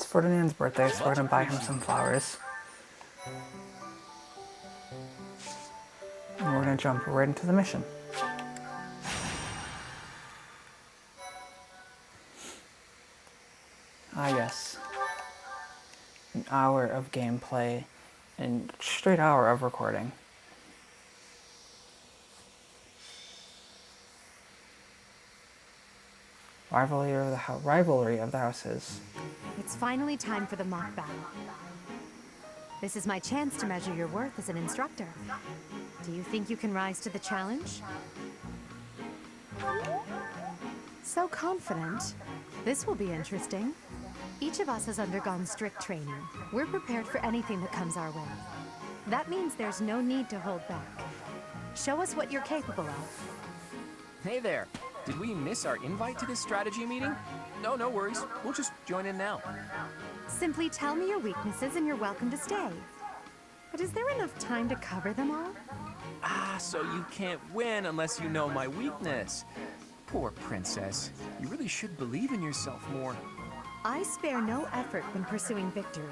Ferdinand's birthday, so we're gonna buy him some flowers. And we're gonna jump right into the mission. Ah yes. An hour of gameplay and straight hour of recording. Rivalry of the houses. It's finally time for the mock battle. This is my chance to measure your worth as an instructor. Do you think you can rise to the challenge? So confident. This will be interesting. Each of us has undergone strict training. We're prepared for anything that comes our way. That means there's no need to hold back. Show us what you're capable of. Hey there. Did we miss our invite to this strategy meeting? No worries. We'll just join in now. Simply tell me your weaknesses and you're welcome to stay. But is there enough time to cover them all? So you can't win unless you know my weakness. Poor princess. You really should believe in yourself more. I spare no effort when pursuing victory.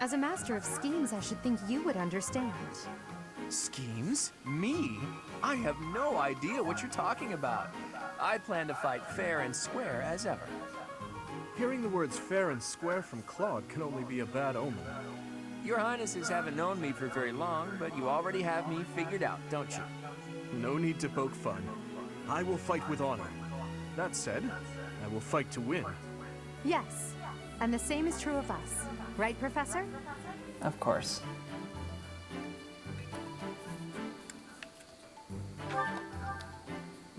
As a master of schemes, I should think you would understand. Schemes? Me? I have no idea what you're talking about. I plan to fight fair and square as ever. Hearing the words fair and square from Claude can only be a bad omen. Your Highnesses haven't known me for very long, but you already have me figured out, don't you? No need to poke fun. I will fight with honor. That said, I will fight to win. Yes, and the same is true of us. Right, Professor? Of course.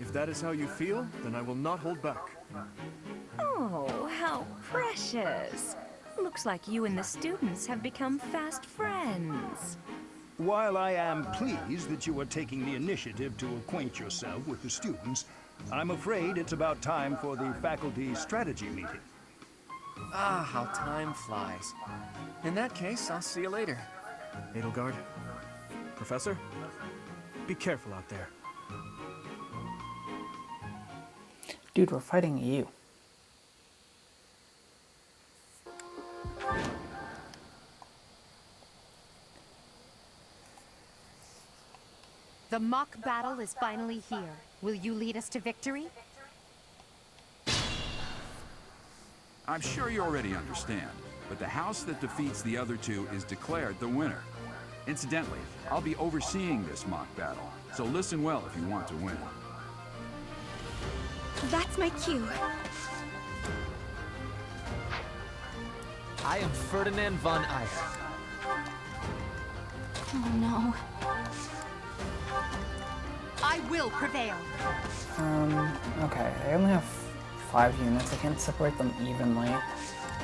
If that is how you feel, then I will not hold back. Oh, how precious. Looks like you and the students have become fast friends. While I am pleased that you are taking the initiative to acquaint yourself with the students, I'm afraid it's about time for the faculty strategy meeting. Ah, how time flies. In that case, I'll see you later. Edelgard, Professor, be careful out there. Dude, we're fighting you. The mock battle is finally here. Will you lead us to victory? I'm sure you already understand, but the house that defeats the other two is declared the winner. Incidentally, I'll be overseeing this mock battle, so listen well if you want to win. That's my cue. I am Ferdinand von Eyre. Oh no. I will prevail. Okay, I only have 5 units. I can't separate them evenly.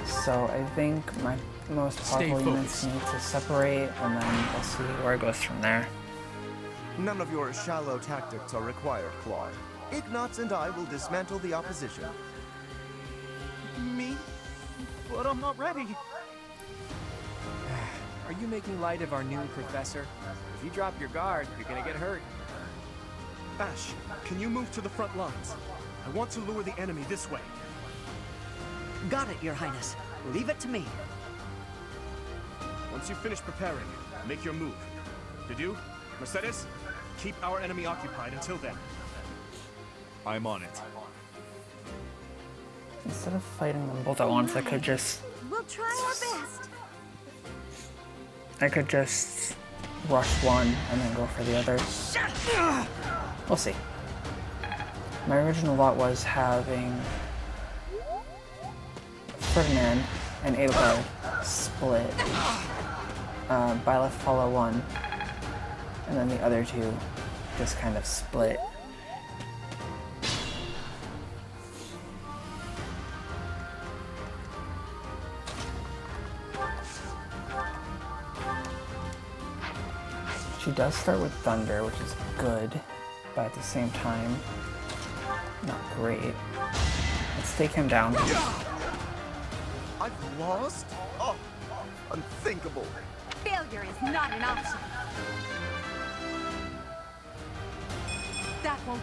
So I think my most powerful units need to separate, and then we'll see where it goes from there. None of your shallow tactics are required, Claude. Ignatz and I will dismantle the opposition. Me? But I'm not ready. Are you making light of our new professor? If you drop your guard, you're gonna get hurt. Ash, can you move to the front lines? I want to lure the enemy this way. Got it, Your Highness. Leave it to me. Once you finish preparing, make your move. Did you, Mercedes? Keep our enemy occupied until then. I'm on it. Instead of fighting them both at once, I could just... We'll try our best. I could just rush one and then go for the other. We'll see. My original thought was having Ferdinand and Edelgard split by left follow one, and then the other two just kind of split. She does start with thunder, which is good, but at the same time, not great. Let's take him down. I've lost? Oh, unthinkable. Failure is not an option. That won't...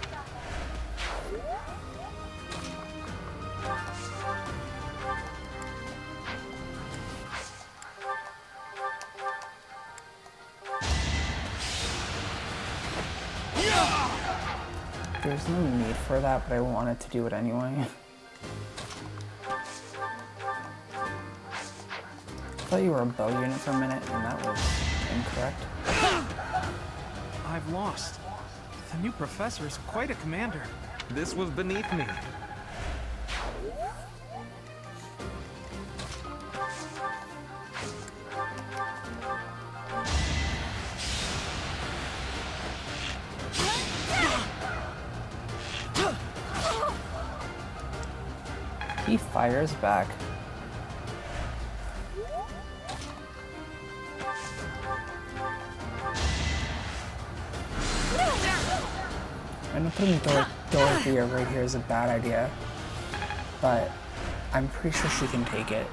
There's no need for that, but I wanted to do it anyway. I thought you were a bow unit for a minute, and that was incorrect. I've lost. The new professor is quite a commander. This was beneath me. He fires back. I know putting Dorothea right here is a bad idea, but I'm pretty sure she can take it.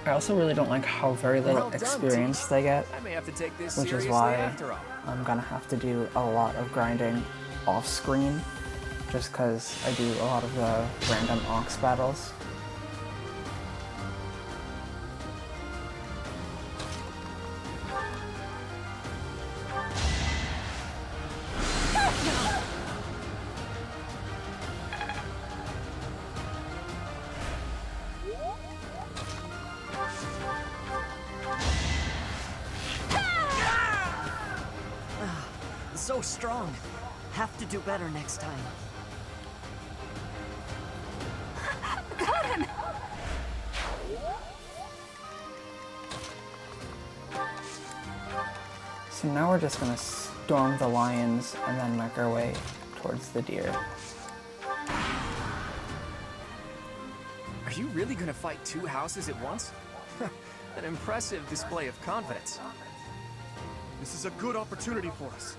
I also really don't like how very little experience they get, I may have to take this which is seriously why after all. I'm gonna have to do a lot of grinding off screen, just because I do a lot of the random Ox battles. So strong. Have to do better next time. Got him! So now we're just gonna storm the lions and then make our way towards the deer. Are you really gonna fight two houses at once? An impressive display of confidence. This is a good opportunity for us.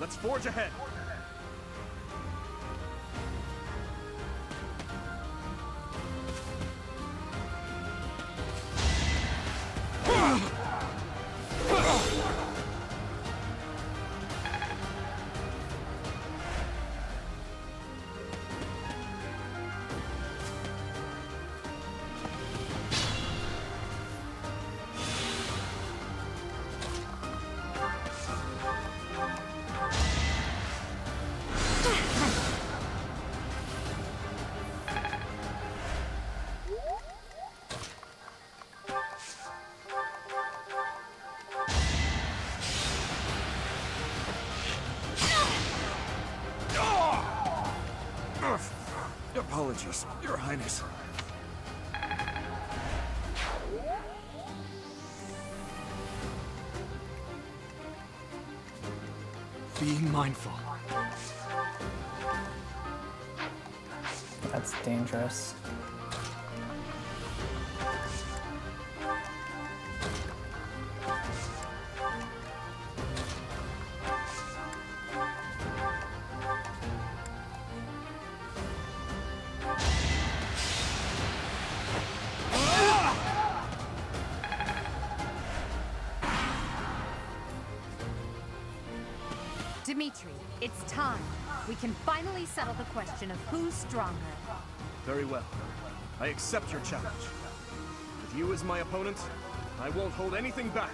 Let's forge ahead. Apologies, Your Highness. Be mindful. That's dangerous. Dimitri, it's time. We can finally settle the question of who's stronger. Very well. I accept your challenge. With you as my opponent, I won't hold anything back.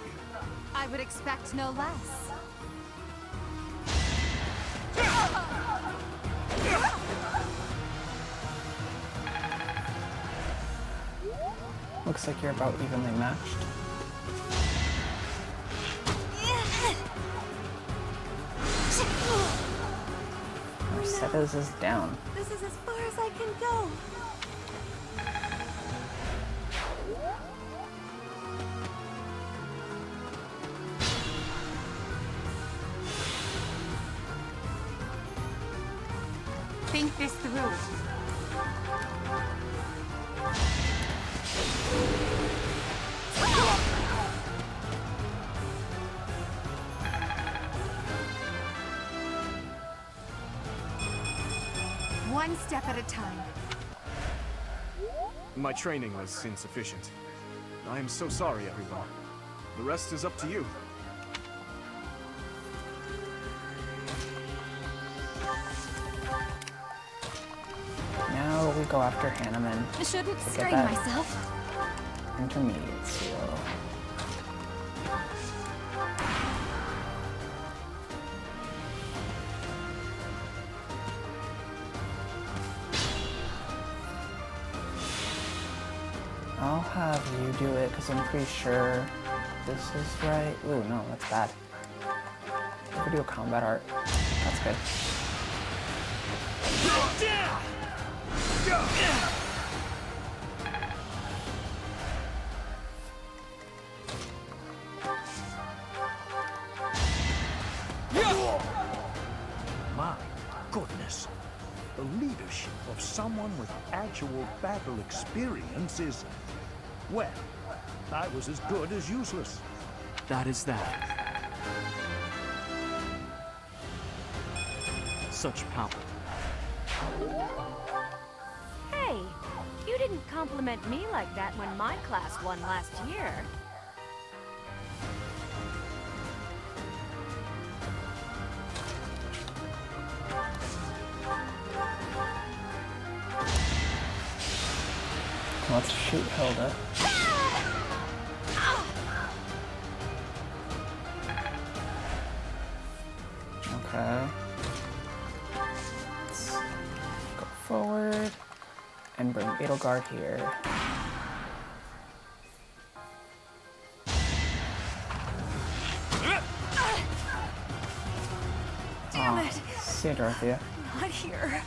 I would expect no less. Looks like you're about evenly matched. Mercedes is down. This is as far as I can go. Think this through. One step at a time. My training was insufficient. I am so sorry, everyone. The rest is up to you. Now we go after Hanneman. I shouldn't to get strain that myself. intermediate seal. have you do it because I'm pretty sure this is right. Ooh, no, that's bad. I could do a combat art. That's good. My goodness. The leadership of someone with actual battle experience is, well, I was as good as useless. That is that. Such power. Hey, you didn't compliment me like that when my class won last year. Let's shoot Hilda. Okay. Let's go forward and bring Edelgard here. Damn it! See you, Dorothea. Not here.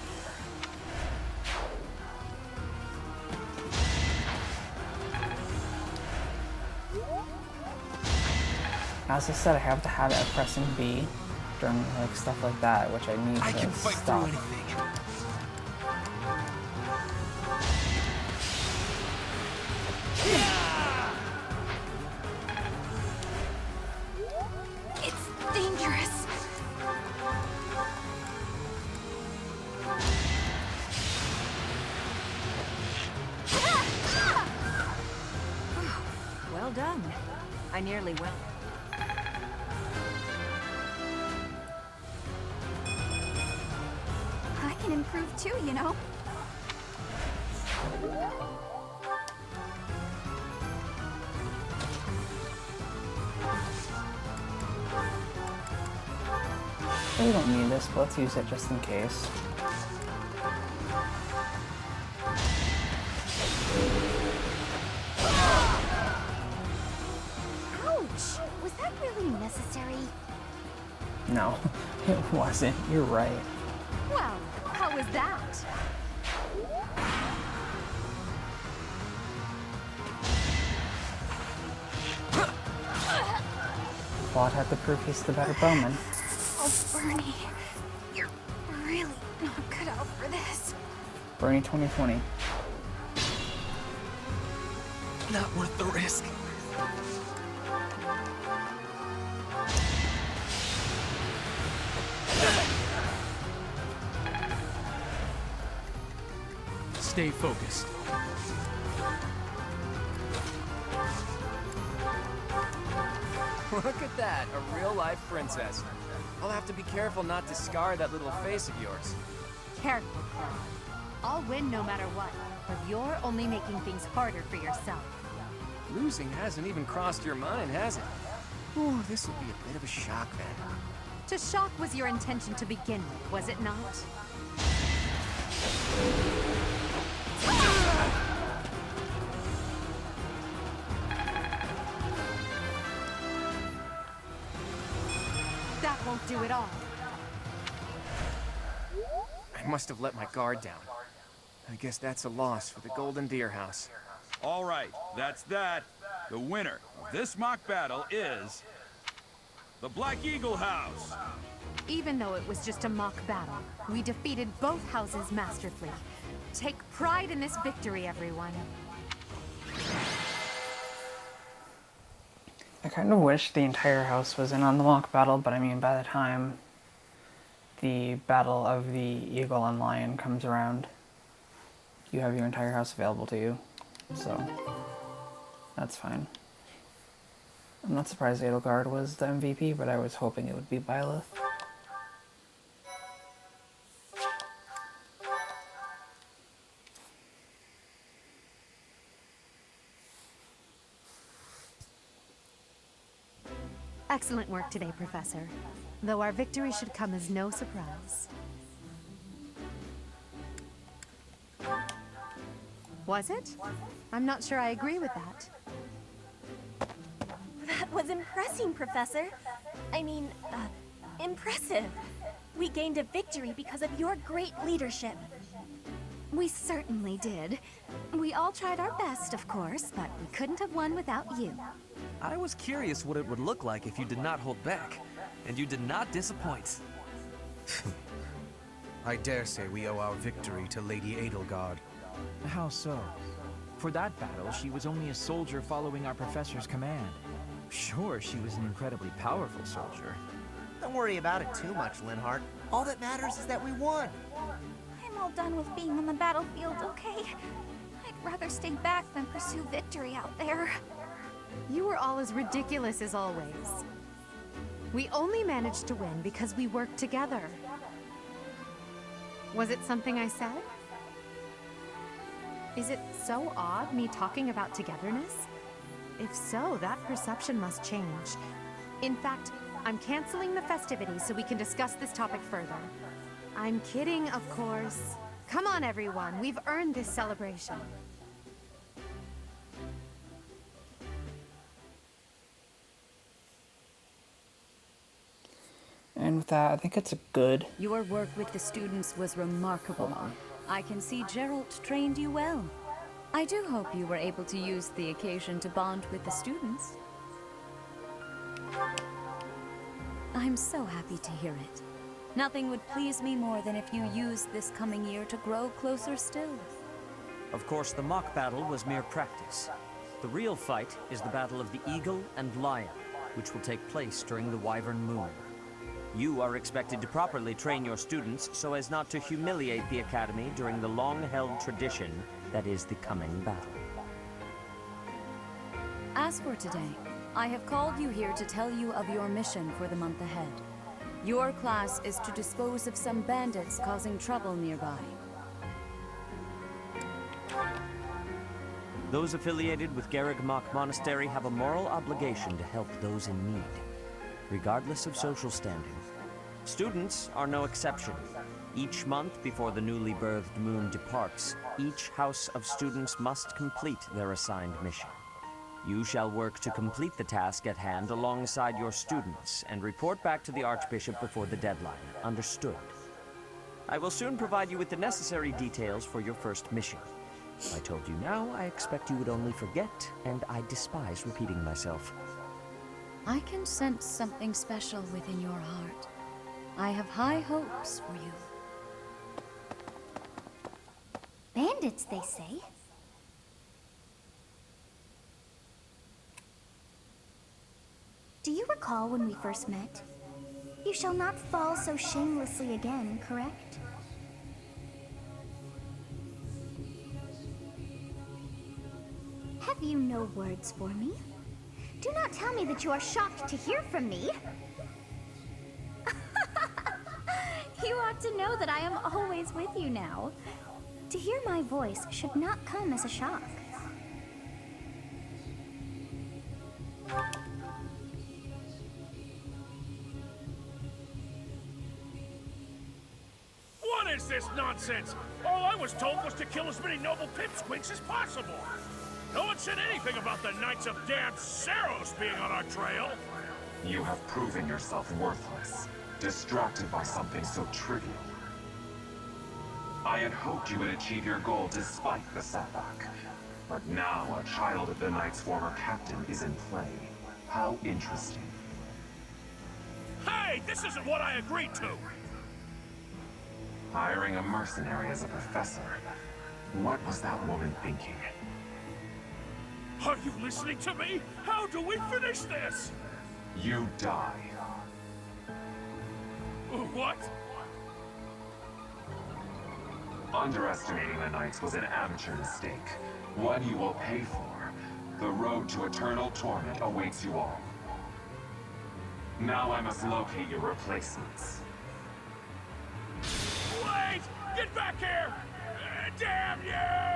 As I said, I have to have it pressing B during like stuff like that, which I need to stop. It's dangerous. Well done. I nearly went. I can improve too, you know. We don't need this, but let's use it just in case. Ouch! Was that really necessary? No, it wasn't. You're right. Well, how was that? Claude had to prove he's the better bowman. Oh, Bernie, you're really not cut out for this. Bernie 2020. Not worth the risk. Stay focused. Look at that, a real-life princess. I'll have to be careful not to scar that little face of yours. Careful, Claude. I'll win no matter what, but you're only making things harder for yourself. Losing hasn't even crossed your mind, has it? Ooh, this will be a bit of a shock then. To shock was your intention to begin with, was it not? That won't do it all. I must have let my guard down. I guess that's a loss for the Golden Deer House. All right, that's that. The winner of this mock battle is the Black Eagle House. Even though it was just a mock battle, we defeated both houses masterfully. Take pride in this victory, everyone. I kind of wish the entire house was in on the mock battle, but I mean, by the time the Battle of the Eagle and Lion comes around, you have your entire house available to you, so that's fine. I'm not surprised Edelgard was the MVP, but I was hoping it would be Byleth. Excellent work today, Professor. Though our victory should come as no surprise. Was it? I'm not sure I agree with that. That was impressive, Professor. I mean, impressive. We gained a victory because of your great leadership. We certainly did. We all tried our best, of course, but we couldn't have won without you. I was curious what it would look like if you did not hold back, and you did not disappoint. I dare say we owe our victory to Lady Edelgard. How so? For that battle, she was only a soldier following our professor's command. Sure, she was an incredibly powerful soldier. Don't worry about it too much, Linhardt. All that matters is that we won. I'm all done with being on the battlefield, okay? I'd rather stay back than pursue victory out there. You were all as ridiculous as always. We only managed to win because we worked together. Was it something I said? Is it so odd, me talking about togetherness? If so, that perception must change. In fact, I'm canceling the festivities so we can discuss this topic further. I'm kidding, of course. Come on, everyone. We've earned this celebration. And with that, I think it's a good. Your work with the students was remarkable. I can see Geralt trained you well. I do hope you were able to use the occasion to bond with the students. I'm so happy to hear it. Nothing would please me more than if you used this coming year to grow closer still. Of course, the mock battle was mere practice. The real fight is the Battle of the Eagle and Lion, which will take place during the Wyvern Moon. You are expected to properly train your students so as not to humiliate the Academy during the long-held tradition that is the coming battle. As for today, I have called you here to tell you of your mission for the month ahead. Your class is to dispose of some bandits causing trouble nearby. Those affiliated with Garreg-Mach Monastery have a moral obligation to help those in need, regardless of social standing. Students are no exception. Each month before the newly birthed moon departs, each house of students must complete their assigned mission. You shall work to complete the task at hand alongside your students and report back to the Archbishop before the deadline. Understood? I will soon provide you with the necessary details for your first mission. If I told you now, I expect you would only forget, and I despise repeating myself. I can sense something special within your heart. I have high hopes for you. Bandits, they say. Do you recall when we first met? You shall not fall so shamelessly again, correct? Have you no words for me? Do not tell me that you are shocked to hear from me. You ought to know that I am always with you now. To hear my voice should not come as a shock. What is this nonsense? All I was told was to kill as many noble pipsqueaks as possible. No one said anything about the Knights of Damned Saros being on our trail. You have proven yourself worthless, distracted by something so trivial. I had hoped you would achieve your goal despite the setback. But now a child of the Knight's former captain is in play. How interesting. Hey, this isn't what I agreed to! Hiring a mercenary as a professor. What was that woman thinking? Are you listening to me? How do we finish this? You die. What? Underestimating the Knights was an amateur mistake. One you will pay for. The road to eternal torment awaits you all. Now I must locate your replacements. Wait! Get back here! Damn you!